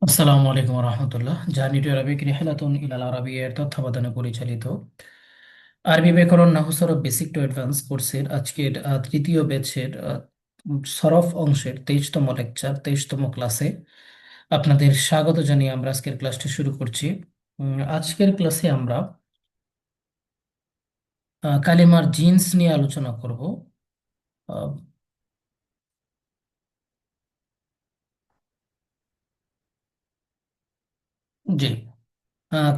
আসসালামু আলাইকুম রহমতুল্লাহ। Journey to Arabic রিহলাতুন ইলাল আরাবিয়ার তত্ত্বাবধানে পরিচালিত আরবি ব্যাকরণ নাহু সরফ বেসিক টু অ্যাডভান্স কোর্সের আজকের তৃতীয় ব্যাচের সরফ অংশের 23তম লেকচার 23তম ক্লাসে আপনাদের স্বাগত জানিয়ে আমরা আজকের ক্লাসটি শুরু করছি। আজকের ক্লাসে আমরা কালিমার জিন্স নিয়ে আলোচনা করব। আহ, জি,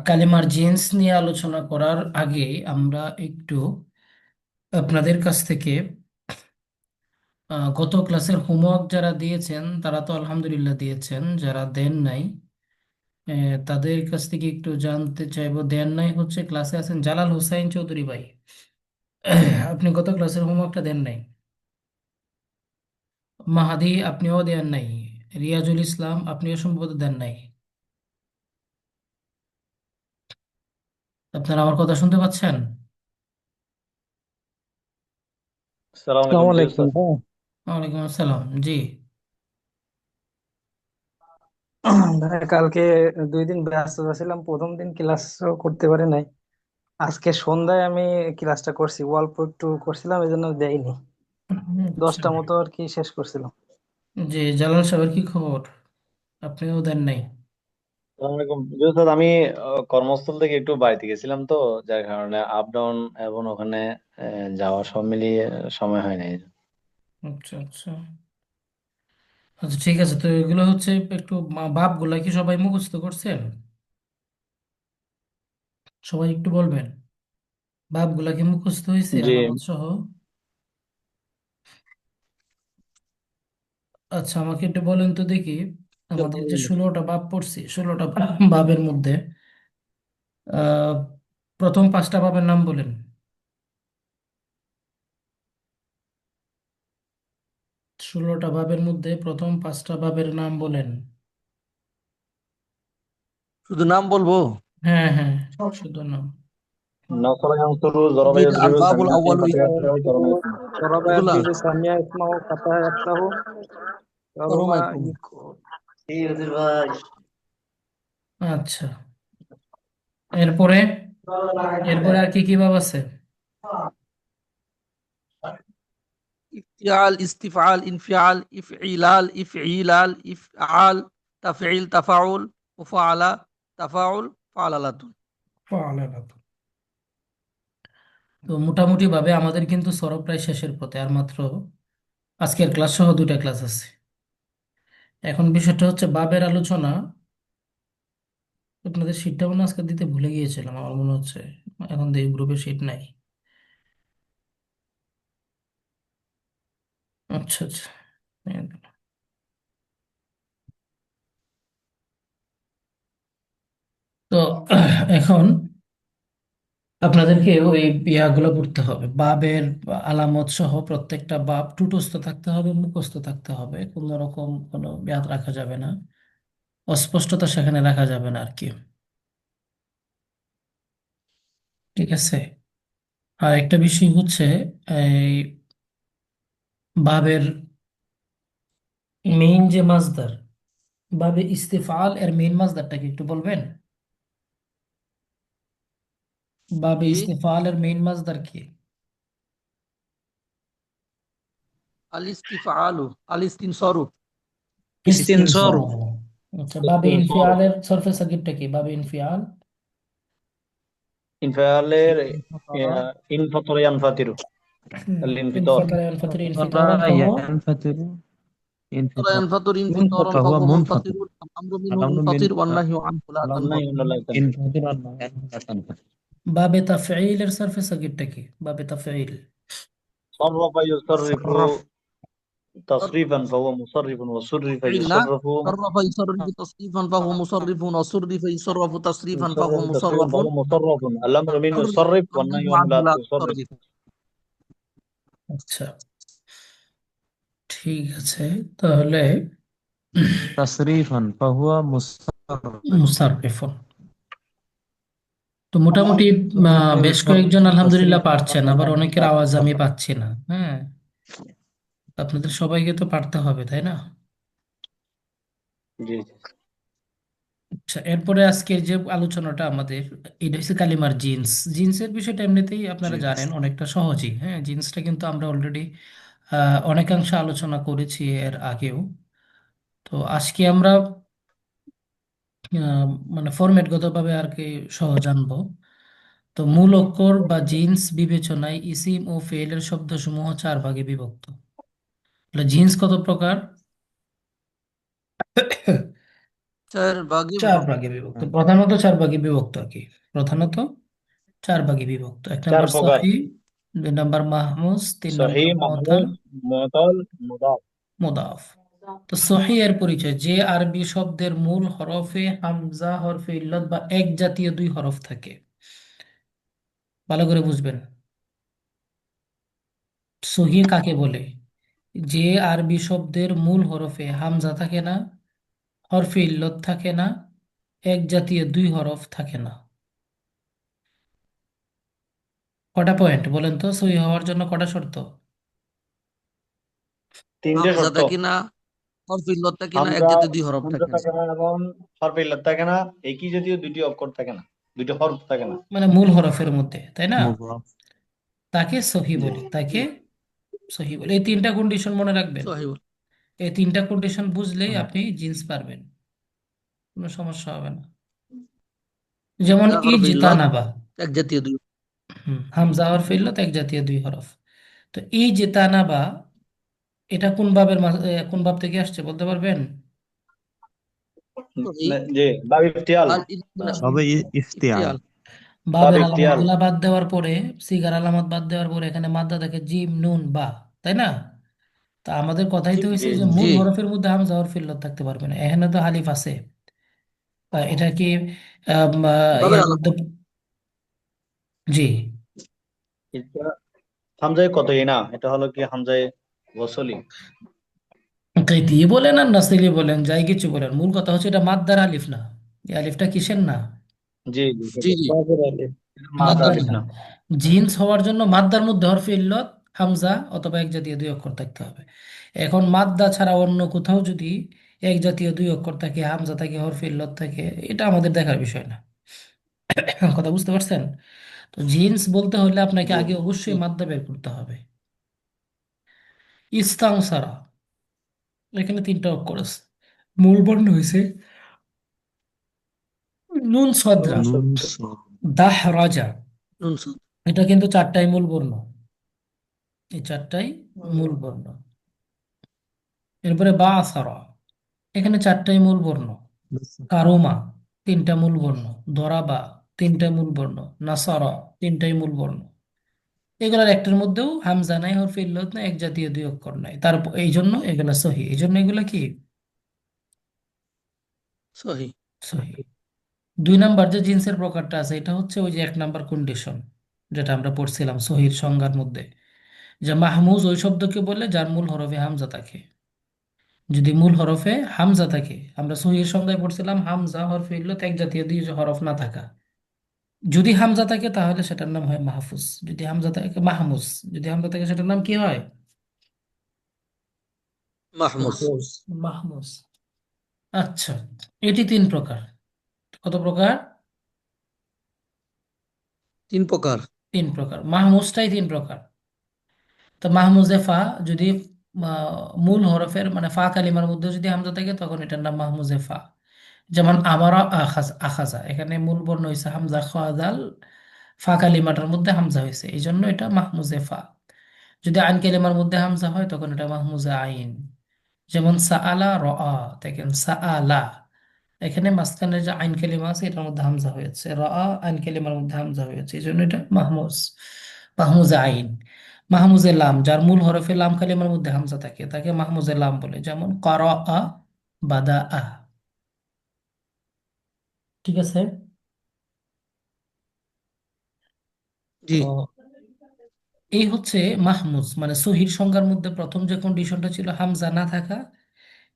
কালিমার জিন্স নিয়ে আলোচনা করার আগে আমরা একটু আপনাদের কাছ থেকে গত ক্লাসের হোমওয়ার্ক যারা দিয়েছেন তারা তো আলহামদুলিল্লাহ দিয়েছেন, যারা দেন নাই তাদের কাছ থেকে একটু জানতে চাইবো। দেন নাই হচ্ছে ক্লাসে আছেন জালাল হোসাইন চৌধুরী ভাই। আপনি গত ক্লাসের হোমওয়ার্কটা দেন নাই। মাহাদি আপনিও দেন নাই। রিয়াজুল ইসলাম আপনিও সম্ভবত দেন নাই। আপনারা আমার কথা শুনতে পাচ্ছেন? সালাম আলাইকুম, আসসালামু জি আলাইকুম ওস্তাদ। ভাই। ওয়ালাইকুম আসসালাম। জি, ভাই, কালকে 2 দিন ব্যস্ত ছিলাম, প্রথম দিন ক্লাস করতে পারি নাই। আজকে সন্ধ্যায় আমি ক্লাসটা করছি, অল্প একটু করছিলাম, এই জন্য দেয়নি। আচ্ছা। 10টা মতো আর কি শেষ করছিলাম। জি, জালাল সাহেবের কি খবর? আপনিও দেন নাই? সালাম আলাইকুম, জি ওস্তাদ। আমি কর্মস্থল থেকে একটু বাড়িতে গেছিলাম, তো যার কারণে আপ ডাউন এবং ওখানে যাওয়া সব মিলিয়ে সময় হয় নাই। আচ্ছা আচ্ছা। আচ্ছা ঠিক আছে, তো এগুলো হচ্ছে একটু ভাবগুলা কি সবাই মুখস্থ করছেন? সবাই একটু বলবেন ভাবগুলা কি মুখস্থ হয়েছে জি আলামত সহ? আচ্ছা আমাকে একটু বলেন তো দেখি। আমাদের যে 16টা ভাব পড়ছি, 16টা ভাবের মধ্যে আহ প্রথম 5টা ভাবের নাম বলেন। 16টা ভাবের মধ্যে প্রথম 5টা ভাবের নাম বলেন। শুধু নাম বলবো। হ্যাঁ হ্যাঁ, শুধু নাম। নসরা ইয়ানসুরু, জরাবা যেটা আল ইদরিবু, বাবুল সামিয়া আউয়ালু ফাতিহা ইফতাহু, করমা ইসলাম। দরাবা এগুলা ইয়াদরিবু, সামিয়া ইসমাহু, ফাতাহা ইয়াফতাহু, করমা কারমা একদম। আচ্ছা, এরপরে এরপরে আর কি কি ভাব আছে? ইফতিআল, ইস্তিফআল, ইনফিআল, ইফঈলাল, ইফঈলাল, ইফআল, তাফঈল, তাফাউল, মুফাআলা, তাফাউল, ফাআলাতুন। ফাআলাত। তো মোটামুটি ভাবে আমাদের কিন্তু সরব প্রায় শেষের পথে, আর মাত্র আজকের ক্লাস সহ 2টা ক্লাস আছে। এখন বিষয়টা হচ্ছে বাবের আলোচনা। আপনাদের শীটটা মনে হয় আজকে দিতে ভুলে গিয়েছিলাম আমার মনে হচ্ছে। এখন দেখি গ্রুপে শীট নাই। আচ্ছা আচ্ছা। তো এখন আপনাদেরকে ওই ইয়াগুলো পড়তে হবে, বাবের আলামত সহ প্রত্যেকটা বাব টুটস্থ থাকতে হবে, মুখস্থ থাকতে হবে, কোনো রকম কোনো ব্যাত রাখা যাবে না, অস্পষ্টতা সেখানে রাখা যাবে না আর কি। ঠিক আছে। আর একটা বিষয় হচ্ছে এই বাবের মেইন যে মাজদার, বাবে ইস্তেফাল এর মেইন মাজদারটা কি একটু বলবেন? বাবে কি? ইস্তেফাল এর মেইন মাজদার কি? আল ইস্তিফআলু, আল ইস্তিনসারু। ইস্তিনসার। ইস্তিনসর। আচ্ছা, বাবে ইস্তিনসার, ইনফিয়াল এর সরফে সাকিরটা কি? বাবে ইনফিয়াল। ইনফালের ইন ফাতরা ইয়ানফাতিরু, আল ইনফিতর। ইনফাতার ইয়ানফাতির তরা ইনফিতারান ফাহুয়া। ইয়ানফাতিরু তারা ইনফিতার। ইয়ানফাতুর ইনফিতারান মুনফাতার হুয়া ফাহুয়া মুনফাতির। মুনফাতিরুন, আল আমরু মিনহু আল-আমরু মিন মুনফাতির ওয়ান নাহয়ু আনহু লা ওয়ান্না তানফাতির। ইউনাল্লাহ তানফাতিরু। ইনফাতির আন-নাহয়ু আন তানফাতির। বাবে তাফঈল এর সরফে সাকিরটা কি? বাবে তাফঈল। صرف يصرف সাররাফ। تصريفا فهو مصرف، وصرف تفعيل না, يصرف. صرف يصرف تصريفا فهو مصرف، وصرف يصرف تصريفا فهو يصرف تصريفا مصرف. فهو مصرف. الأمر من صرف يصرف والنهي والنهي عنه عنه لا لا تصرف. تصرف. আচ্ছা ঠিক আছে, তাহলে তাসরিফান ফাহুয়া মুসাররিফ। মুসাররিফুন। তো মোটামুটি বেশ কয়েকজন আলহামদুলিল্লাহ তাসরিফান পারছেন, ফাহুয়া আবার অনেকের আওয়াজ আমি মুসাররিফ। পাচ্ছি না। হ্যাঁ, আপনাদের সবাইকে তো পারতে হবে তাই না? জি জি। আচ্ছা, এরপরে আজকের যে আলোচনাটা আমাদের, এটা হচ্ছে কালিমার জিন্স। জিন্সের বিষয়টা এমনিতেই আপনারা জিন্স। জানেন অনেকটা সহজই। হ্যাঁ, জিন্সটা কিন্তু আমরা অলরেডি অনেকাংশে আলোচনা করেছি এর আগেও। তো আজকে আমরা আহ, মানে ফরম্যাটগতভাবে আর কি সহজ আনবো। তো মূল অক্ষর বা জিন্স বিবেচনায় ইসিম ও ফেলের শব্দসমূহ চার ভাগে বিভক্ত। তাহলে জিন্স কত প্রকার? চার ভাগে চার বিভক্ত। ভাগে বিভক্ত, হ্যাঁ। প্রধানত চার ভাগে বিভক্ত আর কি। প্রধানত চার ভাগে বিভক্ত: এক চার নম্বর প্রকার: সহি, দুই নম্বর মাহমুজ, তিন সহি, নম্বর মুআতাল, মাহমুদ, মুআতাল, মুদাফ। মুদাফ। তো সহি এর পরিচয়: যে আরবি শব্দের মূল হরফে হামজা, হরফে ইল্লত বা এক জাতীয় দুই হরফ থাকে। ভালো করে বুঝবেন, সহি কাকে বলে? যে আরবি শব্দের মূল হরফে হামজা থাকে না, হরফে ইল্লত থাকে না, এক জাতীয় দুই হরফ থাকে না। কটা পয়েন্ট বলেন তো, সহি হওয়ার জন্য কটা শর্ত? তিনটে হামজা শর্ত: থাকে না, হরফ ইল্লত থাকে না, এক হামজা জাতীয় দুই হরফ হামজা থাকে না। থাকে না এবং হরফে ইল্লাত থাকে না, একই জাতীয় দুইটি অক্ষর থাকে না, দুইটি হরফ থাকে না। মানে মূল হরফের মধ্যে, তাই না? মূল হরফ। তাকে সহি জি। বলে, তাকে সহি বলে। এই তিনটা কন্ডিশন মনে রাখবেন। সহি বল। এই তিনটা কন্ডিশন বুঝলেই হুম। আপনি জিন্স পারবেন, কোনো সমস্যা হবে না। যেমন হামজা, হরফ ইল্লত, ইজতানাবা। এক জাতীয় দুই। হামজা হরফ ইল্লত, এক জাতীয় দুই হরফ। তো ইজতানাবা, এটা কোন ভাবের কোন ভাব থেকে আসছে বলতে পারবেন? সহি জি, বাব ইফতিয়াল। আর মানে বাব তবে ইফতিয়াল। ইফতিয়াল। বাব বাবের আলামত ইফতিয়াল। গুলা বাদ দেওয়ার পরে, সিগার আলামত বাদ দেওয়ার পরে এখানে মাদ্দা থাকে জিম নুন বা, তাই না? তা আমাদের কথাই জি তো হয়েছে জি যে জি। মূল হরফের মধ্যে হামজা হরফ ইল্লত থাকতে পারবে না। এখানে তো হালিফ আছে। এটা কি বাবের এর মধ্যে? আলামত। জি। এটা হামজায় কতই না, এটা হলো কি হামজায় ওয়াসলি। কেতি বলেন আর নাসিলি বলেন, যাই কিছু বলেন, মূল কথা হচ্ছে এটা মাদ্দার আলিফ না। এই আলিফটা কিসের না? জি জি, জি সেটাই। জি। বাবের আলিফ। এটা মাদ্দা মাদ্দার আলিফ না। না। জিন্স হওয়ার জন্য মাদ্দার মধ্যে হরফে ইল্লত, হামজা অথবা এক জাতীয় দুই অক্ষর থাকতে হবে। এখন মাদ্দা ছাড়া অন্য কোথাও যদি এক জাতীয় দুই অক্ষর থাকে, হামজা থাকে, হরফে ইল্লত থাকে, এটা আমাদের দেখার বিষয় না। কথা বুঝতে পারছেন? তো জিন্স বলতে হলে আপনাকে জি আগে জি। অবশ্যই মাদ্দা বের করতে হবে। ইস্তাংসারা, এখানে তিনটা অক্ষর আছে। মূল বর্ণ হয়েছে নুন সদরা। নুন নুন সদ্য। সদ। দাহ রাজা, নুন সাদ। এটা কিন্তু চারটাই মূল বর্ণ। এই চারটাই মূল বর্ণ। এরপরে বা আসারা, এখানে চারটাই মূল বর্ণ। কারুমা, তিনটা মূল বর্ণ। দরাবা, তিনটা মূল বর্ণ। নাসারা, তিনটাই মূল বর্ণ। এগুলোর একটার মধ্যেও হামজা নাই, হরফে ইল্লত নাই, এক জাতীয় দুই অক্ষর নাই। তারপর এই জন্য এগুলা সহি, এই জন্য এগুলা কি সহি। সহি। দুই নাম্বার যে জিন্সের প্রকারটা আছে, এটা হচ্ছে ওই যে এক নাম্বার কন্ডিশন, যেটা আমরা পড়ছিলাম সহির সংজ্ঞার মধ্যে, যে মাহমুজ ওই শব্দকে বলে যার মূল হরফে হামজা থাকে। যদি মূল হরফে হামজা থাকে, আমরা সহির সংজ্ঞায় পড়ছিলাম হামজা হরফে ইল্লত এক জাতীয় দুই হরফ না থাকা। যদি হামজা থাকে তাহলে সেটার নাম হয় মাহফুজ, যদি হামজা থাকে মাহমুজ, যদি হামজা থাকে সেটার নাম কি হয়? মাহমুদ। মাহফুজ। মাহমুজ। আচ্ছা, এটি তিন প্রকার। কত প্রকার? তিন প্রকার। তিন প্রকার। মাহমুজটাই তিন প্রকার। তো মাহমুজে ফা, যদি মূল হরফের মানে ফা কালিমার মধ্যে যদি হামজা থাকে তখন এটার নাম মাহমুজে ফা। যেমন আমারা আখাজা, এখানে মূল বর্ণ হয়েছে হামজা, খাদাল ফা কালিমাটার মধ্যে হামজা হয়েছে, এই জন্য এটা মাহমুজে ফা। যদি আইন কালিমার মধ্যে হামজা হয় তখন এটা মাহমুজে আইন। যেমন সাআলা রা, দেখেন সাআলা, এখানে মাঝখানে যে আইন কালিমা আছে এটার মধ্যে হামজা হয়েছে, রা আইন কালিমার মধ্যে হামজা হয়েছে, এই জন্য এটা মাহমুজ, মাহমুজে আইন। মাহমুজে লাম, যার মূল হরফে লাম কালিমার মধ্যে হামজা থাকে তাকে মাহমুজে লাম বলে, যেমন করা, বাদা আ। ঠিক আছে? জি। তো এই হচ্ছে মাহমুজ, মানে সহির সংজ্ঞার মধ্যে প্রথম যে কন্ডিশনটা ছিল হামজা না থাকা।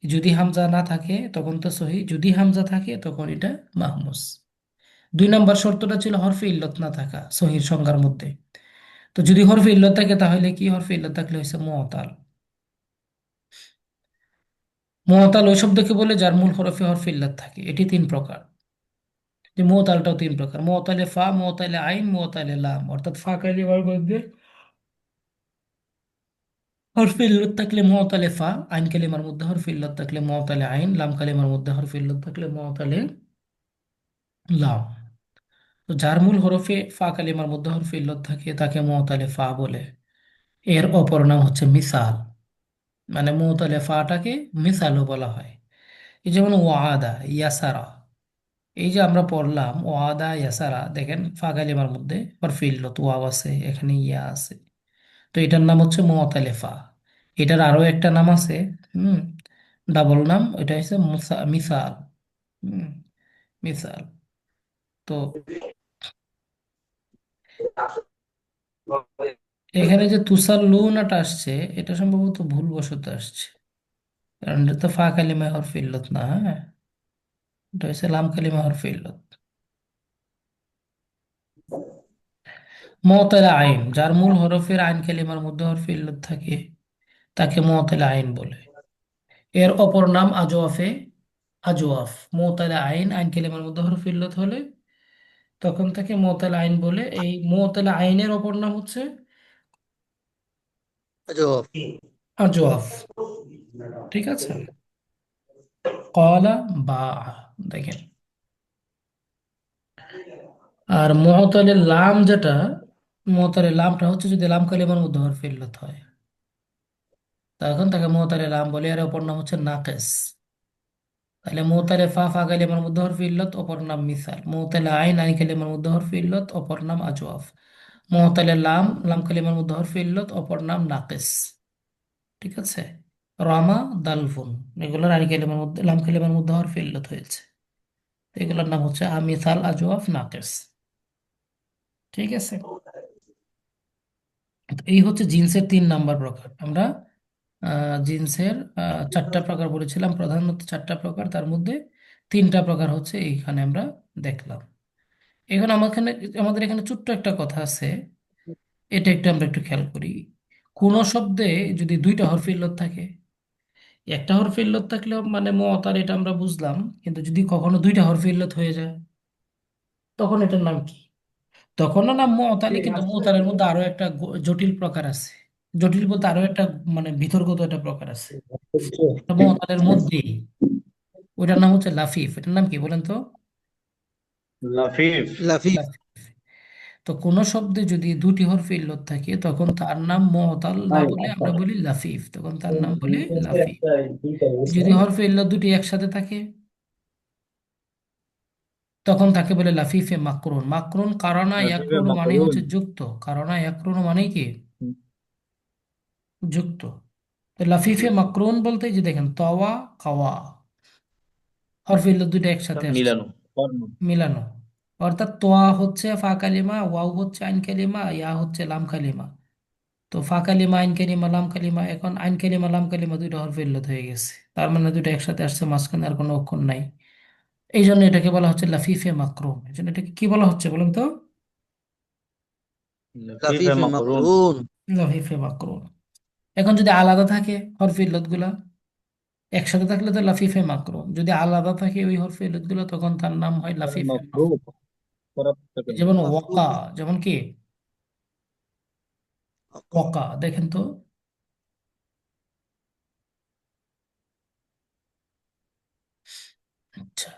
যদি হামজা না থাকে তখন তো সহি, যদি হামজা থাকে তখন এটা মাহমুজ। দুই নম্বর শর্তটা ছিল হরফে ইল্লত না থাকা সহির সংজ্ঞার মধ্যে। তো যদি হরফে ইল্লত থাকে তাহলে কি? হরফে ইল্লত থাকলে হয়েছে মুআতাল। মুআতাল ওই শব্দকে বলে যার মূল হরফে হরফে ইল্লত থাকে। এটি তিন প্রকার। যে মুতালটাও তিন প্রকার: মুতালে ফা, মুতালে আইন, মুতালে লাম। অর্থাৎ ফা কালিমার মধ্যে হরফে ইল্লত থাকলে মুতালে ফা, আইন কালিমার মধ্যে হরফে ইল্লত থাকলে মুতালে আইন, লাম কালিমার মধ্যে হরফে ইল্লত থাকলে মুতালে লাম। তো যার মূল হরফে ফা কালিমার মধ্যে হরফে ইল্লত থাকে তাকে মুতালে ফা বলে। এর অপর নাম হচ্ছে মিসাল, মানে মুতালে ফাটাকে মিসালও বলা হয়। এই যেমন ওয়াদা, ইয়াসারা, এই যে আমরা পড়লাম ওয়াদা ইয়াসারা, দেখেন ফা কালিমার মধ্যে হরফে ইল্লত ওয়াও আছে, এখানে ইয়া আছে। তো এটার নাম হচ্ছে মুতালে ফা। এটার আরো একটা নাম আছে, হুম, ডাবল নাম, এটা হচ্ছে মিসাল। হুম, মিসাল। তো এখানে যে তুষার লুনাটা আসছে, এটা সম্ভবত ভুলবশত আসছে, কারণ এটা তো ফা কালিমা হরফে ইল্লত না, হ্যাঁ, এটা হচ্ছে লাম কালিমা হরফে ইল্লত। মুতালা আইন, যার মূল হরফের আইন কালিমার মধ্যে হরফে ইল্লত থাকে তাকে মুতালা আইন বলে। এর অপর নাম আজওয়াফে, আজওয়াফ। মুতালা আইন, আইন কালিমার মধ্যে হরফে ইল্লত হলে তখন তাকে মুতালা আইন বলে। এই মুতালা আইনের অপর নাম হচ্ছে আজব। আজওয়াফ। ঠিক আছে। কলা, বা, দেখেন। আর মুতালে লাম যেটা, মুতালে লামটা হচ্ছে যদি লাম কালিমার মধ্যে হরফে ইল্লত হয় তখন তাকে মুতালে লাম বলে। এর অপর নাম হচ্ছে নাকেস। তাহলে মুতালে ফা, ফা কালিমার মধ্যে হরফে ইল্লত, অপর নাম মিসাল। মুতালে আইন, আইন কালিমার মধ্যে হরফে ইল্লত, অপর নাম আজওয়াফ। মুতালে লাম, লাম কালিমার মধ্যে হরফে ইল্লত, অপর নাম নাকিস। ঠিক আছে। রামা, দালফুন, এগুলোর আইন কালিমার মধ্যে, লাম কালিমার মধ্যে হরফে ইল্লত হয়েছে, তো এগুলোর নাম হচ্ছে আমিসাল, আজওয়াফ, নাকিস। ঠিক আছে। তো এই হচ্ছে জিন্সের 3 নাম্বার প্রকার। আমরা জিন্সের চারটা প্রকার বলেছিলাম, প্রধানত চারটা প্রকার, তার মধ্যে 3টা প্রকার হচ্ছে এইখানে আমরা দেখলাম। এখন আমাদের এখানে ছোট্ট একটা কথা আছে, এটা একটু আমরা একটু খেয়াল করি। কোন শব্দে যদি 2টা হরফে ইল্লত থাকে, একটা হরফে ইল্লত থাকলে মানে মুঅতার, এটা আমরা বুঝলাম, কিন্তু যদি কখনো 2টা হরফে ইল্লত হয়ে যায় তখন এটার নাম কি? তখনও নাম মুঅতালি, কিন্তু মুঅতালের মধ্যে আরো একটা জটিল প্রকার আছে। জটিল বলতে আরো একটা মানে বিতর্কত একটা প্রকার আছে, এটা মুঅতালের মধ্যেই। ওইটার নাম হচ্ছে লাফিফ। এটার নাম কি বলেন তো? লাফিফ। লাফিফ। লাফিফ। তো কোন শব্দে যদি 2টি হরফে ইল্লত থাকে তখন তার নাম মুঅতাল না বলে আমরা বলি লাফিফ, তখন তার নাম বলি লাফিফ। যদি হরফে ইল্লত 2টি একসাথে থাকে তখন তাকে বলে লাফিফে মাকরুন। মাকরুন কারণা লাফিফে ইয়াকরুন মানে মাকরুন। হচ্ছে যুক্ত, কারণা ইয়াকরুন মানে কি যুক্ত। তো লাফিফে মাকরুন বলতে এই যে দেখেন তওয়া, কাওয়া, হরফে ইল্লত 2টা একসাথে আসছে, মিলানো, কর্ণ। মিলানো। অর্থাৎ তোয়া হচ্ছে ফা কালিমা, ওয়াও হচ্ছে আইন কালিমা, ইয়া হচ্ছে লাম কালিমা। তো ফা কালিমা, আইন কালিমা, লাম কালিমা, এখন আইন কালিমা লাম কালিমা 2টা হরফে ইল্লত হয়ে গেছে, তার মানে 2টা একসাথে আসছে, মাঝখানে আর কোনো অক্ষর নাই। এই জন্য এটাকে বলা হচ্ছে লাফিফে মাকরুন। এই জন্য এটাকে কি বলা হচ্ছে বলুন তো? লাফিফে লাফিফে মাকরুন। মাকরুন। লাফিফে মাকরুন। এখন যদি আলাদা থাকে হরফে ইল্লত গুলা, একসাথে থাকলে তো লাফিফে মাকরুন, যদি আলাদা থাকে ওই হরফে ইল্লত গুলা তখন তার নাম হয় লাফিফে মাফরুম। মাফরুক। পরাপ থাকেন। যেমন ওয়াকা, মাফরুক। যেমন কি ওয়াকা, দেখেন তো। আচ্ছা,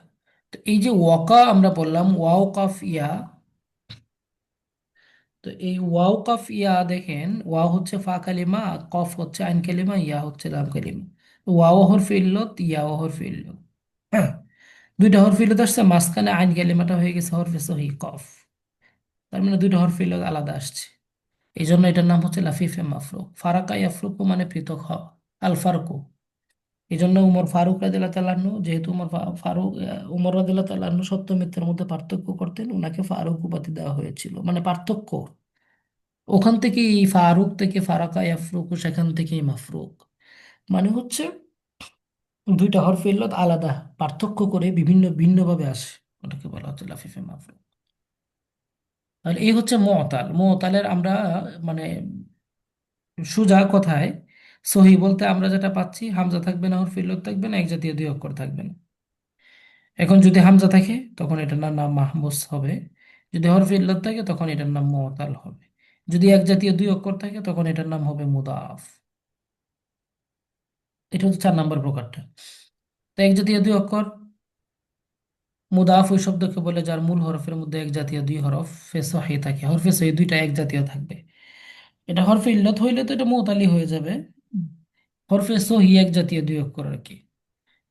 তো এই যে ওয়াকা আমরা বললাম ওয়াও কাফ ইয়া, তো এই ওয়াও কাফ ইয়া দেখেন, ওয়াও হচ্ছে ফা কালিমা, কফ হচ্ছে আইন কালিমা, ইয়া হচ্ছে লাম কালিমা। ওয়াও হরফে ইল্লত, ইয়াও হরফে ইল্লত। হ্যাঁ, 2টা হরফে ইল্লত আসছে, মাঝখানে আইন কালিমাটা হয়ে গেছে হরফে সহি কফ, তার মানে 2টা হরফে ইল্লত আলাদা আসছে। এই জন্য এটার নাম হচ্ছে লাফিফে মাফরুক। ফারাকা ইয়াফরুকু মানে পৃথক হওয়া, আল ফারকু। এই জন্য উমর ফারুক রাদিয়াল্লাহু তাআলা আনহু, যেহেতু উমর রাদিয়াল্লাহু তাআলা আনহু সত্য মিথ্যার মধ্যে পার্থক্য করতেন, ওনাকে ফারুক উপাধি দেওয়া হয়েছিল, মানে পার্থক্য। ওখান থেকে এই ফারুক থেকে ফারাকা ইয়াফরুক, সেখান থেকেই মাফরুক, মানে হচ্ছে 2টা হরফে ইল্লত আলাদা, পার্থক্য করে বিভিন্ন ভিন্নভাবে আসে, ওটাকে বলা হচ্ছে লাফিফে মাফরুক। তাহলে এই হচ্ছে মুঅতাল। মুঅতালের আমরা মানে সোজা কথায় সহি বলতে আমরা যেটা পাচ্ছি, হামজা থাকবে না, হরফে ইল্লত থাকবে না, এক জাতীয় 2 অক্ষর থাকবে না। এখন যদি হামজা থাকে তখন এটার নাম নাম মাহমুস হবে। যদি হরফে ইল্লাত থাকে তখন এটার নাম মুআতাল হবে। যদি এক জাতীয় দুই অক্ষর থাকে তখন এটার নাম হবে মুদাফ। এটা হচ্ছে 4 নম্বর প্রকারটা। তো এক জাতীয় দুই অক্ষর মুদাফ ওই শব্দকে বলে যার মূল হরফের মধ্যে এক জাতীয় দুই হরফ সহি থাকে, হরফে সহি দুইটা এক জাতীয় থাকবে। এটা হরফে ইল্লাত হইলে তো এটা মুতালি হয়ে যাবে। হরফে সহি এক জাতীয় দুই অক্ষর আর কি।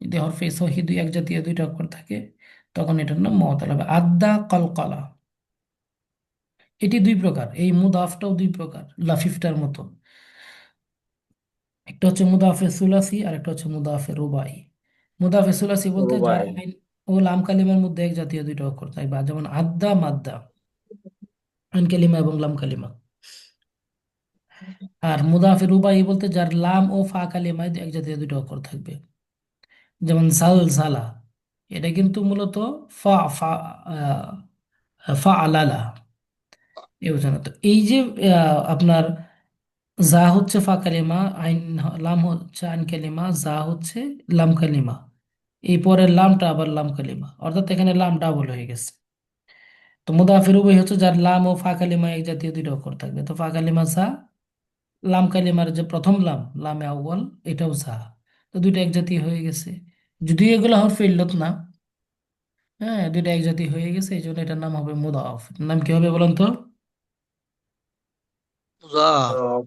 যদি হরফে সহি দুই এক জাতীয় দুইটা অক্ষর থাকে তখন এটার নাম মুতাল হবে। আদ্দা কলকলা, এটি দুই প্রকার, এই মুদাফটাও দুই প্রকার লাফিফটার মতো। একটা হচ্ছে মুদাফে সুলাসি আর একটা হচ্ছে মুদাফে রুবাই। মুদাফে সুলাসি বলতে যার রুবাই। আইন ও লাম কালিমার মধ্যে এক জাতীয় দুইটা অক্ষর থাকবে, যেমন আদ্দা মাদ্দা, আইন কালিমা এবং লাম কালিমা। আর মুদাফে রুবাই বলতে যার লাম ও ফা কালিমায় এক জাতীয় দুইটা অক্ষর থাকবে, যেমন জালজালা। এটা কিন্তু মূলত ফা ফা ফা আলালা, এই বোঝানো। তো এই যে আপনার যা হচ্ছে ফা কালিমা, আইন লাম হচ্ছে আইন কালিমা, যা হচ্ছে লাম কালিমা, এই পরের লামটা আবার লাম কালিমা, অর্থাৎ এখানে লাম ডাবল হয়ে গেছে। তো মুদাফির উভয় হচ্ছে যার লাম ও ফা কালিমা এক জাতীয় দুইটা অক্ষর থাকবে। তো ফা কালিমা যা, লাম কালিমার যে প্রথম লাম লামে আউয়াল, এটাও যা। তো দুইটা এক জাতীয় হয়ে গেছে। যদিও এগুলো হরফে ইল্লত না, হ্যাঁ দুইটা এক জাতীয় হয়ে গেছে, এই জন্য এটার নাম হবে মুদাফ। নাম কি হবে বলেন তো? মুজাফ। মুদাফ।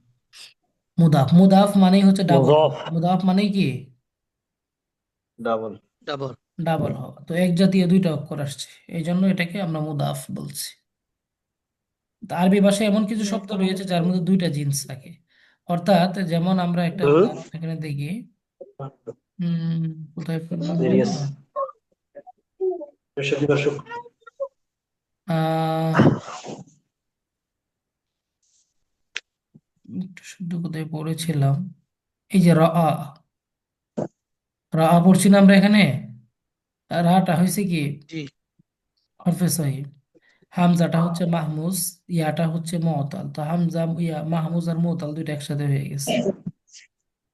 মুদাফ। মুদাফ মানেই হচ্ছে ডাবল। মুদাফ। মুদাফ মানেই কি? ডাবল। ডাবল। ডাবল হওয়া। তো এক জাতীয় দুইটা অক্ষর আসছে, এই জন্য এটাকে আমরা মুদাফ বলছি। তো আরবি ভাষায় এমন কিছু শব্দ রয়েছে যার মধ্যে দুইটা জিন্স থাকে। অর্থাৎ যেমন আমরা একটা হুম। উদাহরণ এখানে দেখি। হম, কোথায় পেলাম যেন। সিরিয়াস। আহ একটু শুদ্ধ কোথায় পড়েছিলাম, এই যে রা, রা পড়ছি না আমরা এখানে। রাটা হয়েছে কি জি। হরফে সহি, হামজাটা হচ্ছে মাহমুজ, ইয়াটা হচ্ছে মুঅতাল। তো হামজা ইয়া মাহমুজ আর মুঅতাল দুইটা একসাথে হয়ে গেছে।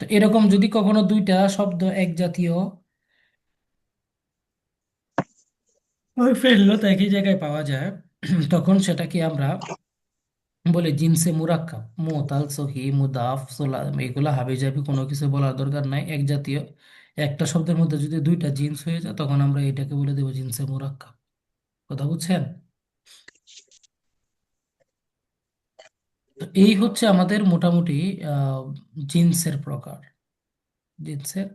তো এরকম যদি কখনো দুইটা শব্দ এক জাতীয় ফেললো তো একই জায়গায় পাওয়া যায়, তখন সেটাকে আমরা বলি জিনসে মুরাক্কাব। মুতাল সহি মুদাফ সোলাম এগুলা হাবি জাবি কোনো কিছু বলার দরকার নাই, এক জাতীয় একটা শব্দের মধ্যে যদি দুইটা জিন্স হয়ে যায় তখন আমরা এটাকে বলে দেবো জিনসে মুরাক্কাব। কথা বুঝছেন? তো এই হচ্ছে আমাদের মোটামুটি আহ জিন্সের প্রকার, জিন্সের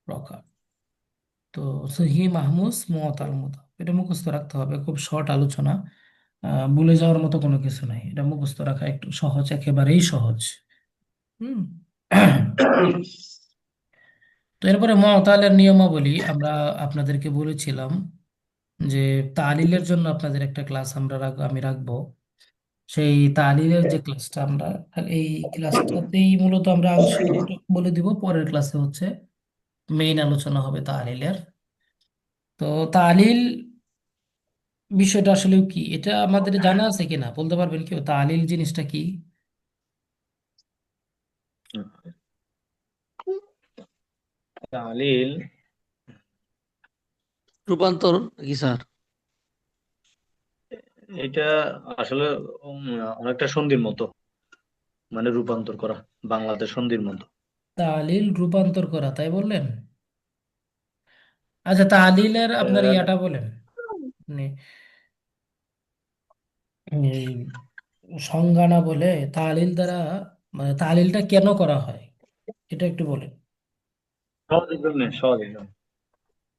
প্রকার। তো সহি মাহমুস মুতাল মুদাফ এটা মুখস্থ রাখতে হবে, খুব শর্ট আলোচনা, ভুলে যাওয়ার মতো কোনো কিছু নাই, এটা মুখস্থ রাখা একটু সহজ, একেবারেই সহজ। হুম। তো এরপরে মুতালের নিয়মাবলী আমরা আপনাদেরকে বলেছিলাম যে তালিলের জন্য আপনাদের একটা ক্লাস আমি রাখবো। সেই তালিলের যে ক্লাসটা আমরা, এই ক্লাসটাতেই মূলত আমরা আংশিক একটু বলে দিব, পরের ক্লাসে হচ্ছে মেইন আলোচনা হবে তালিলের। তো তালিল বিষয়টা আসলে কি, এটা আমাদের জানা আছে কিনা বলতে পারবেন কেউ? তালিল জিনিসটা কি? তালিল রূপান্তর কি স্যার? এটা আসলে উম, অনেকটা সন্ধির মতো, মানে রূপান্তর করা, বাংলাতে সন্ধির মতো। তালিল রূপান্তর করা, তাই বললেন? আচ্ছা, তালিলের আপনার আহ, ইয়াটা বলেন, মানে এই সংজ্ঞা না বলে তালিল দ্বারা, মানে তালিলটা কেন করা হয় এটা একটু বলেন। সহজের জন্য, সহজের জন্য।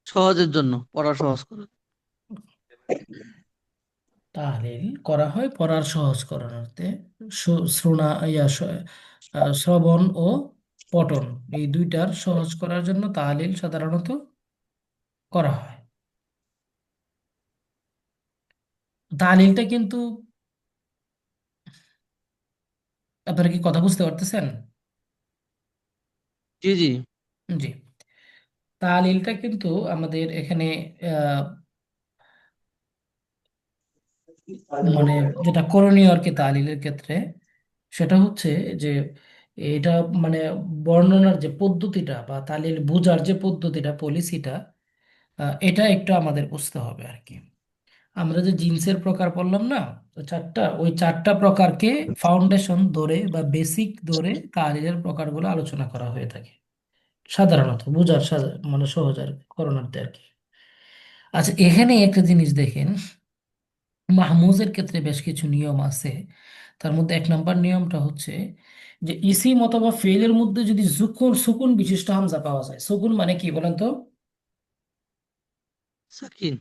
সহজের জন্য, পড়া সহজ করে। তাহলিল করা হয় পড়ার সহজ করাতে, শ্রোণা শ্রবণ ও পঠন, এই দুইটার সহজ করার জন্য তাহলিল সাধারণত করা হয়। তাহলিলটা কিন্তু, আপনারা কি কথা বুঝতে পারতেছেন? জি জি। জি। তাহলিলটা কিন্তু আমাদের এখানে আহ, মানে যেটা করণীয় আর কি তাহলিলের ক্ষেত্রে, সেটা হচ্ছে যে এটা মানে বর্ণনার যে পদ্ধতিটা বা তালিল বোঝার যে পদ্ধতিটা, পলিসিটা, এটা একটু আমাদের বুঝতে হবে আর কি। আমরা যে জিন্সের প্রকার পড়লাম না, তো চারটা, ওই চারটা প্রকারকে ফাউন্ডেশন ধরে বা বেসিক ধরে কাজের প্রকারগুলো আলোচনা করা হয়ে থাকে সাধারণত, বোঝার মানে সহজ আর করণার্থে আর কি। আচ্ছা, এখানে একটা জিনিস দেখেন, মাহমুজের ক্ষেত্রে বেশ কিছু নিয়ম আছে। তার মধ্যে এক নম্বর নিয়মটা হচ্ছে যে ইসিম অথবা ফেলের মধ্যে যদি সুকুন সুকুন বিশিষ্ট হামজা পাওয়া যায়। সুকুন মানে কি বলেন তো? সাকিন,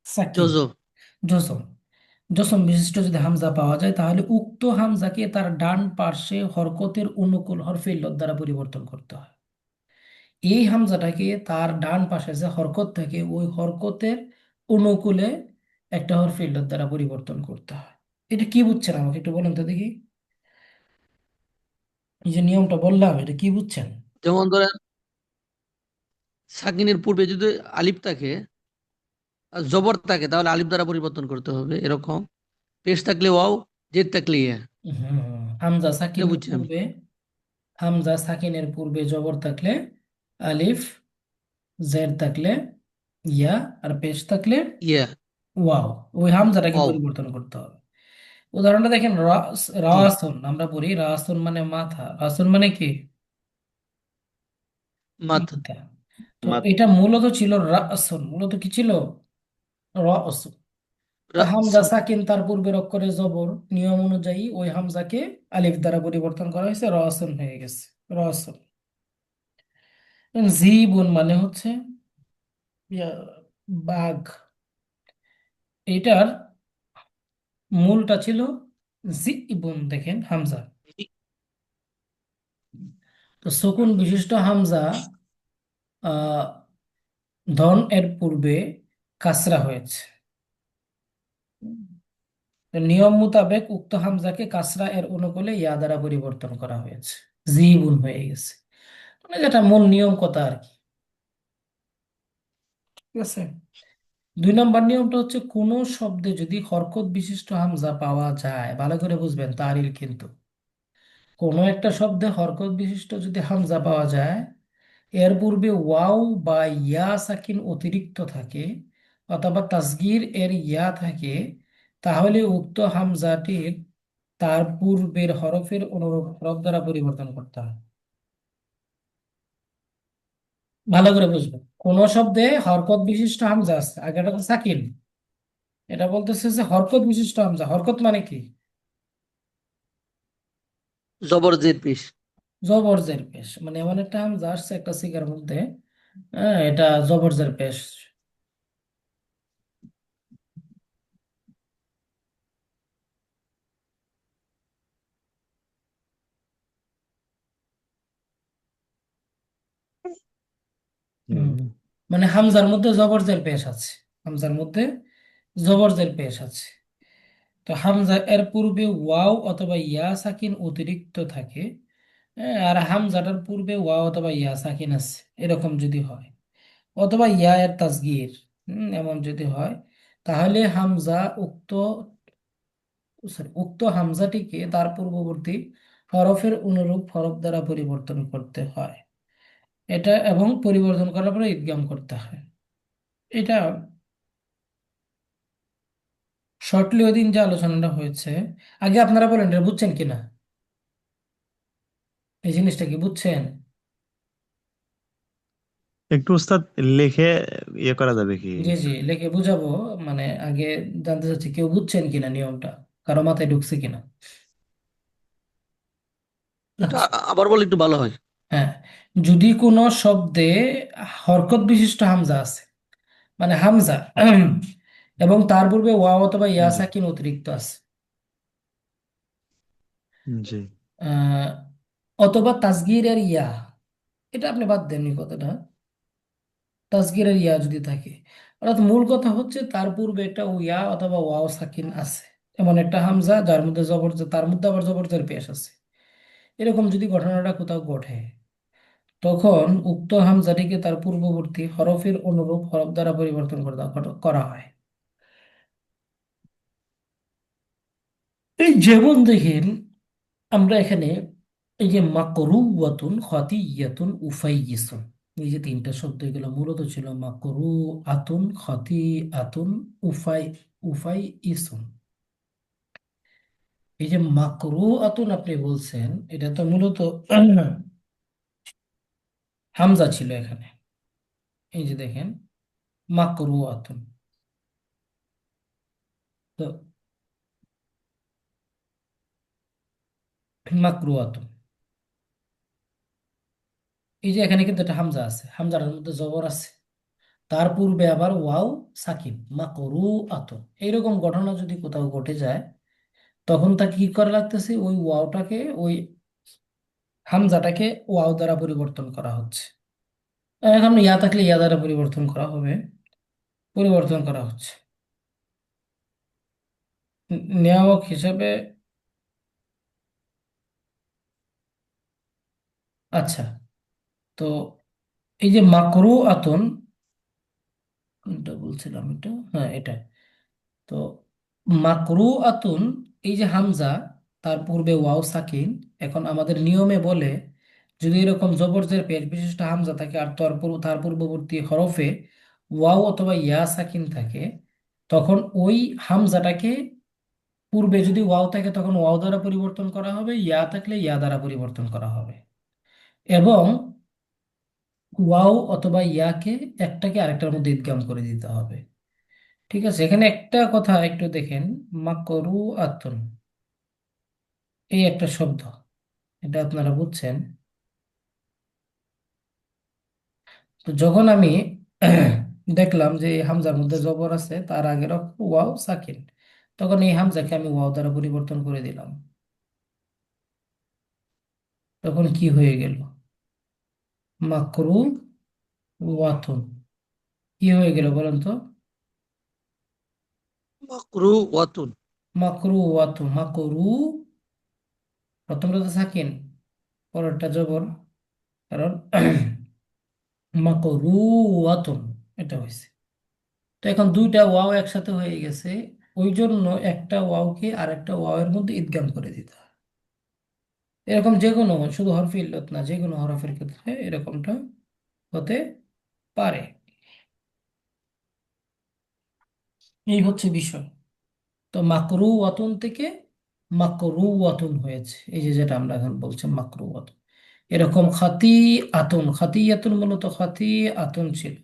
সাকিন, জজম। জসম। জসম বিশিষ্ট যদি হামজা পাওয়া যায়, তাহলে উক্ত হামজাকে তার ডান পার্শ্বে হরকতের অনুকূল হরফে ইল্লত দ্বারা পরিবর্তন করতে হয়। এই হামজাটাকে তার ডান পাশে যে হরকত থাকে, ওই হরকতের অনুকূলে একটা হরফে ইল্লত দ্বারা পরিবর্তন করতে হয়। এটা কি বুঝছেন আমাকে একটু বলেন তো দেখি। এই যে নিয়মটা বললাম, এটা কি বুঝছেন? যেমন ধরেন সাকিনের পূর্বে যদি আলিফ থাকে আর জবর থাকে তাহলে আলিফ দ্বারা পরিবর্তন করতে হবে এরকম। পেশ থাকলে ওয়াও, জেদ থাকলে ইয়া। হামজা এটা সাকিনের বুঝছি আমি। পূর্বে, হামজা সাকিনের পূর্বে জবর থাকলে আলিফ, জের থাকলে ইয়া, আর পেশ থাকলে ইয়া, ওয়াও, ওই হামজাটাকে ওয়াও। পরিবর্তন করতে হবে। উদাহরণটা দেখেন, জি। রাসুন, আমরা পড়ি রাসুন মানে মাথা, রাসুন মানে কি? মাথা। মাথা। তো মাত এটা মূলত ছিল রাসুন, মূলত কি ছিল? রাসুন। তো হামজা রাসুন। সাকিন, তার পূর্বের অক্ষরে জবর, নিয়ম অনুযায়ী ওই হামজাকে আলিফ দ্বারা পরিবর্তন করা হয়েছে, রাসুন হয়ে গেছে, রাসুন। জীবন মানে হচ্ছে ইয়া, বাঘ। এটার মূলটা ছিল জিবুন, দেখেন হামজা। তো সুকুন বিশিষ্ট হামজা আহ ধন এর পূর্বে কাসরা হয়েছে। তো নিয়ম মোতাবেক উক্ত হামজাকে কাসরা এর অনুকূলে ইয়া দ্বারা পরিবর্তন করা হয়েছে, জিবুন হয়ে গেছে। মানে যেটা মূল নিয়ম কথা আর কি। ঠিক আছে। দুই নম্বর নিয়মটা হচ্ছে, কোন শব্দে যদি হরকত বিশিষ্ট হামজা পাওয়া যায়, ভালো করে বুঝবেন তারিল কিন্তু, কোনো একটা শব্দে হরকত বিশিষ্ট যদি হামজা পাওয়া যায়, এর পূর্বে ওয়াও বা ইয়া সাকিন অতিরিক্ত থাকে, অথবা তাসগীর এর ইয়া থাকে, তাহলে উক্ত হামজাটির তার পূর্বের হরফের অনুরূপ হরফ দ্বারা পরিবর্তন করতে হয়। ভালো করে বুঝবেন, কোন শব্দে হরকত বিশিষ্ট হামজা আছে, আগেটা তো সাকিন, এটা বলতেছে যে হরকত বিশিষ্ট হামজা। হরকত মানে কি? জবর জেদ পেশ। জবরজের পেশ, মানে এমন একটা হামজা আসছে একটা সিগার মধ্যে, হ্যাঁ, এটা জবরজের পেশ। হুম। হুম। মানে হামজার মধ্যে জবরজের পেশ আছে, হামজার মধ্যে জবরজের পেশ আছে। তো হামজা এর পূর্বে ওয়াও অথবা ইয়া সাকিন অতিরিক্ত থাকে, হ্যাঁ, আর হামজাটার পূর্বে ওয়াও অথবা ইয়া সাকিন আছে, এরকম যদি হয়, অথবা ইয়া এর তাসগীর, এমন যদি হয়, তাহলে হামজা উক্ত উক্ত হামজাটিকে তার পূর্ববর্তী হরফের অনুরূপ হরফ দ্বারা পরিবর্তন করতে হয়। এটা, এবং পরিবর্তন করার পরে ইদগাম করতে হয়। এটা শর্টলি ওই দিন যে আলোচনাটা হয়েছে, আগে আপনারা বলেন এটা বুঝছেন কিনা, এই জিনিসটা কি বুঝছেন? একটু উস্তাদ লিখে ইয়ে করা যাবে কি? জি জি, লিখে বুঝাবো। মানে আগে জানতে চাচ্ছি কেউ বুঝছেন কিনা নিয়মটা, কারো মাথায় ঢুকছে কিনা। এটা আচ্ছা, আবার বলে একটু ভালো হয়। হ্যাঁ, যদি কোনো শব্দে হরকত বিশিষ্ট হামজা আছে, মানে হামজা এবং তার পূর্বে ওয়াও অথবা ইয়া জি। সাকিন অতিরিক্ত আছে, জি। আহ, অথবা তাসগীরের ইয়া, এটা আপনি বাদ দেননি কথাটা, তাসগীরের ইয়া যদি থাকে, অর্থাৎ মূল কথা হচ্ছে তার পূর্বে একটা ইয়া অথবা ওয়াও সাকিন আছে, এমন একটা হামজা যার মধ্যে জবর, তার মধ্যে আবার জবরজের পেশ আছে, এরকম যদি ঘটনাটা কোথাও ঘটে, তখন উক্ত হামজাটিকে তার পূর্ববর্তী হরফের অনুরূপ হরফ দ্বারা পরিবর্তন করা হয়। এই যেমন দেখেন, আমরা এখানে এই যে মাকরুওয়াতুন খাতিয়াতুন উফাইয়িসুন, এই যে তিনটা শব্দ, এগুলো মূলত ছিল মাকরু আতুন, খতি আতুন, উফাই উফাই ইসুন। এই যে মাকরু আতুন আপনি বলছেন, এটা তো মূলত হামজা ছিল এখানে। এই যে দেখেন, মাকরু আতুন। তো মাকরু আতুন, এই যে এখানে কিন্তু একটা হামজা আছে, হামজার মধ্যে জবর আছে, তার পূর্বে আবার ওয়াও সাকিন, মাকরু আতুন। এইরকম ঘটনা যদি কোথাও ঘটে যায়, তখন তাকে কি করা লাগতেছে, ওই ওয়াওটাকে, ওই হামজাটাকে ওয়াও দ্বারা পরিবর্তন করা হচ্ছে। এখন ইয়া থাকলে ইয়া দ্বারা পরিবর্তন করা হবে, পরিবর্তন করা হচ্ছে। নিয়ামক হিসেবে, আচ্ছা, তো এই যে মাকরু আতুন, কোনটা বলছিলাম, এটা, হ্যাঁ এটা। তো মাকরু আতুন, এই যে হামজা, তার পূর্বে ওয়াও সাকিন। এখন আমাদের নিয়মে বলে, যদি এরকম জবরজের পেশ বিশিষ্ট হামজা থাকে আর তার পূর্ববর্তী হরফে ওয়াও অথবা ইয়া সাকিন থাকে, তখন ওই হামজাটাকে পূর্বে যদি ওয়াও থাকে তখন ওয়াও দ্বারা পরিবর্তন করা হবে, ইয়া থাকলে ইয়া দ্বারা পরিবর্তন করা হবে। এবং ওয়াও অথবা ইয়াকে, একটাকে আরেকটার মধ্যে ইদগাম করে দিতে হবে। ঠিক আছে, এখানে একটা কথা একটু দেখেন, মাকরু আতুন, এই একটা শব্দ, এটা আপনারা বুঝছেন। তো যখন আমি দেখলাম যে এই হামজার মধ্যে জবর আছে, তার আগের অক্ষর ওয়াও সাকিন, তখন এই হামজাকে আমি ওয়াও দ্বারা পরিবর্তন করে দিলাম। তখন কি হয়ে গেল, মাকরু ওয়াতুন, কি হয়ে গেল বলেন তো? মাকরু ওয়াতুন। মাকরু ওয়াতুন, মাকরু, প্রথমটা তো সাকিন, পরেরটা জবর, কারণ মাকরু ওয়াতুন, এটা হয়েছে। তো এখন দুইটা ওয়াও একসাথে হয়ে গেছে, ওই জন্য একটা ওয়াওকে আর একটা ওয়াও এর মধ্যে ইদগাম করে দিতে হয়। এরকম যে কোনো, শুধু হরফে ইল্লত না, যে কোনো হরফের ক্ষেত্রে এরকমটা হতে পারে। এই হচ্ছে বিষয়। তো মাকরু ওয়াতুন থেকে মাকরু ওয়াতুন হয়েছে, এই যে যেটা আমরা এখন বলছি মাকরু ওয়াতুন। এরকম খাতি আতুন, খাতি আতুন মূলত খাতি আতুন ছিল,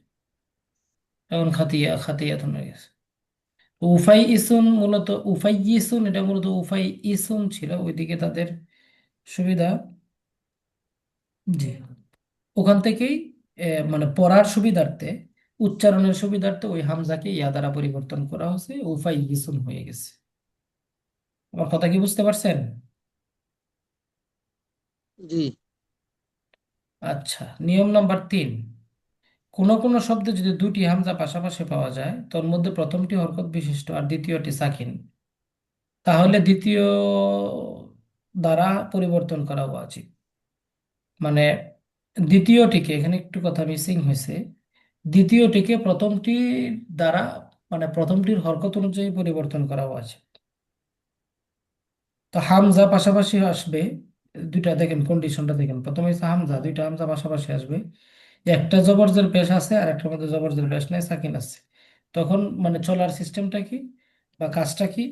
এখন খাতিয়া খাতি আতুন হয়ে গেছে। উফাই ইসুন মূলত উফাই ইসুন, এটা মূলত উফাই ইসুন ছিল, ওইদিকে তাদের সুবিধা। জি, ওখান থেকেই মানে পড়ার সুবিধার্থে, উচ্চারণের সুবিধার্থে ওই হামজাকে ইয়া দ্বারা পরিবর্তন করা হয়েছে, উফাই ইসুন হয়ে গেছে। আমার কথা কি বুঝতে পারছেন? জি। আচ্ছা, নিয়ম নাম্বার 3, কোনো কোনো শব্দে যদি দুটি হামজা পাশাপাশি পাওয়া যায়, তোর মধ্যে প্রথমটি হরকত বিশিষ্ট আর দ্বিতীয়টি সাকিন, তাহলে দ্বিতীয় দ্বারা পরিবর্তন করা উচিত। মানে দ্বিতীয়টিকে, এখানে একটু কথা মিসিং হয়েছে, দ্বিতীয়টিকে প্রথমটির দ্বারা, মানে প্রথমটির হরকত অনুযায়ী পরিবর্তন করা উচিত। তো হামজা পাশাপাশি আসবে, দুইটা দেখেন, কন্ডিশনটা দেখেন, প্রথমে হচ্ছে হামজা, দুইটা হামজা পাশাপাশি আসবে, একটা জবরজের পেশ আছে আর একটার মধ্যে জবরজের পেশ নাই, সাকিন আছে। তখন মানে চলার সিস্টেমটা কি বা কাজটা কি?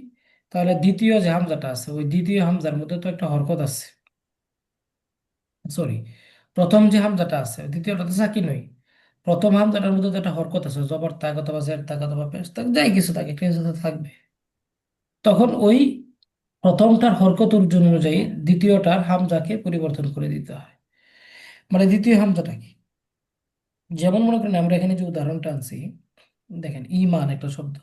তাহলে দ্বিতীয় যে হামজাটা আছে, ওই দ্বিতীয় হামজার মধ্যে তো একটা হরকত আছে, সরি, প্রথম যে হামজাটা আছে দ্বিতীয়টা তো সাকিন নই, প্রথম হামজাটার মধ্যে তো একটা হরকত আছে, জবর তাক অথবা জের তাক অথবা পেশ তাক, যাই কিছু থাকে, কিছু তো থাকবে। তখন ওই প্রথমটার হরকত অনুযায়ী দ্বিতীয়টার হামজাকে পরিবর্তন করে দিতে হয়। মানে দ্বিতীয় হামজাটা কি, যেমন মনে করেন আমরা এখানে যে উদাহরণটা আনছি, দেখেন ইমান একটা শব্দ,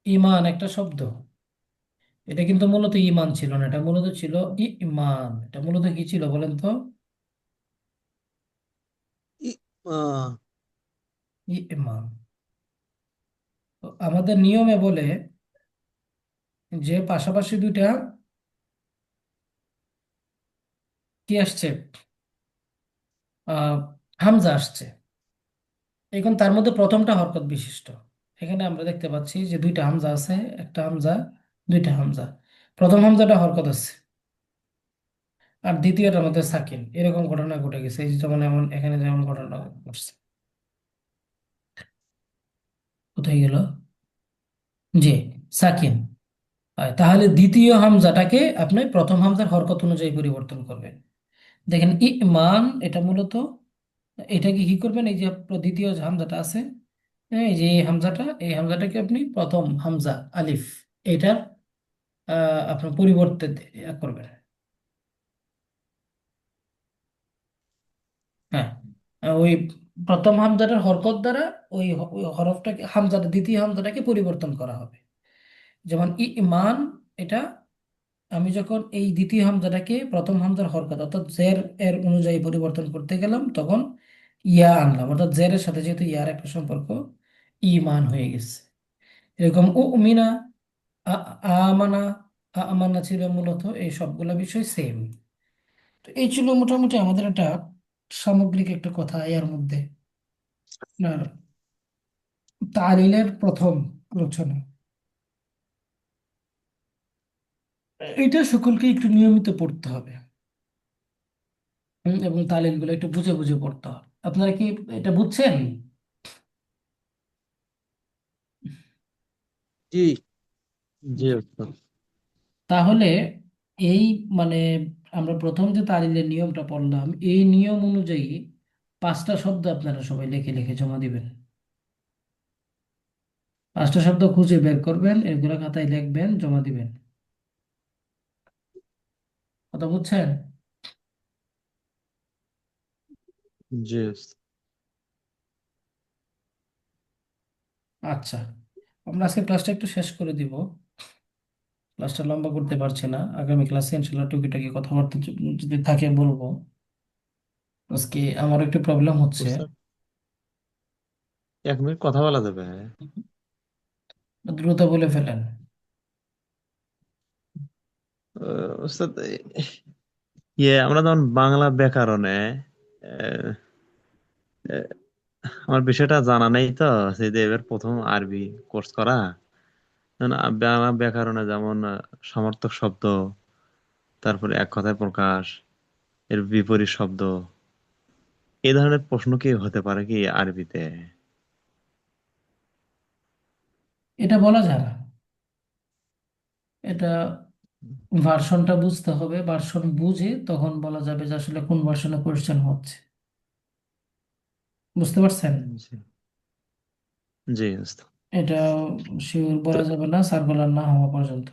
ইমান একটা শব্দ, এটা কিন্তু মূলত ইমান ছিল না, এটা মূলত ছিল ইমান। এটা মূলত কি ছিল বলেন তো? ই আহ, ইমান। তো আমাদের নিয়মে বলে যে পাশাপাশি দুইটা কি আসছে, আহ হামজা আসছে, এখন তার মধ্যে প্রথমটা হরকত বিশিষ্ট। এখানে আমরা দেখতে পাচ্ছি যে দুইটা হামজা আছে, একটা হামজা, দুইটা হামজা, প্রথম হামজাটা হরকত আছে, আর দ্বিতীয়টার মধ্যে সাকিন। এরকম ঘটনা ঘটে গেছে, এই যে যেমন এমন এখানে যেমন ঘটনা ঘটছে। কোথায় গেল? জি, সাকিন। তাহলে দ্বিতীয় হামজাটাকে আপনি প্রথম হামজার হরকত অনুযায়ী পরিবর্তন করবেন। দেখেন ইমান, এটা মূলত এটাকে কি করবেন, এই যে আপনার দ্বিতীয় যে হামজাটা আছে, হ্যাঁ, এই যে এই হামজাটা, এই হামজাটাকে আপনি প্রথম হামজা আলিফ এটার আপনার পরিবর্তে করবেন। হ্যাঁ, ওই প্রথম হামজাটার হরকত দ্বারা ওই হরফটাকে, হামজাটা, দ্বিতীয় হামজাটাকে পরিবর্তন করা হবে। যেমন ইমান, এটা আমি যখন এই দ্বিতীয় হামজাটাকে প্রথম হামজার হরকত অর্থাৎ জের এর অনুযায়ী পরিবর্তন করতে গেলাম, তখন ইয়া আনলাম, অর্থাৎ জের এর সাথে যেহেতু ইয়ার একটা সম্পর্ক, ইমান হয়ে গেছে। এরকম উমিনা, আমানা, আমানা ছিল মূলত, এই সবগুলা বিষয় সেম। তো এই ছিল মোটামুটি আমাদের একটা সামগ্রিক একটা কথা এর মধ্যে, আপনার তালিলের প্রথম আলোচনা। এটা সকলকে একটু নিয়মিত পড়তে হবে। এবং তালিল গুলো একটু বুঝে বুঝে পড়তে হবে। আপনারা কি এটা বুঝছেন? জি। জি জি। উস্তাদ। তাহলে এই মানে আমরা প্রথম যে তালিলের নিয়মটা পড়লাম, এই নিয়ম অনুযায়ী 5টা শব্দ আপনারা সবাই লিখে লিখে জমা দিবেন। 5টা শব্দ খুঁজে বের করবেন, এগুলো খাতায় লিখবেন, জমা দিবেন। কথা বুঝছেন? জি উস্তাদ। আচ্ছা, আমরা আজকে ক্লাসটা একটু শেষ করে দিব। ক্লাসটা লম্বা করতে পারছি না, আগামী ক্লাসে ইনশাল্লাহ টুকিটাকি কথাবার্তা যদি থাকে বলবো। আজকে আমার একটু প্রবলেম হচ্ছে। উস্তাদ 1 মিনিট কথা বলা যাবে? দ্রুত বলে ফেলেন। উস্তাদ, আমরা যেমন বাংলা ব্যাকরণে আহ, আহ, আমার বিষয়টা জানা নেই তো, সেই যে এবার প্রথম আরবি কোর্স করা। যেমন বাংলা ব্যাকরণে যেমন সমার্থক শব্দ, তারপরে এক কথায় প্রকাশ, এর বিপরীত শব্দ, এই ধরনের প্রশ্ন কি হতে পারে কি আরবিতে? এটা বলা যায় না। এটা ভার্সনটা বুঝতে হবে, ভার্সন বুঝে তখন বলা যাবে যে আসলে কোন ভার্সনে কোয়েশ্চেন হচ্ছে। বুঝতে পারছেন? জি। জি উস্তাদ। এটা শিওর তো বলা যাবে না সার্কুলার না হওয়া পর্যন্ত।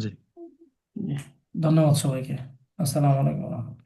জি। জি। ধন্যবাদ সবাইকে। আসসালামু আলাইকুম।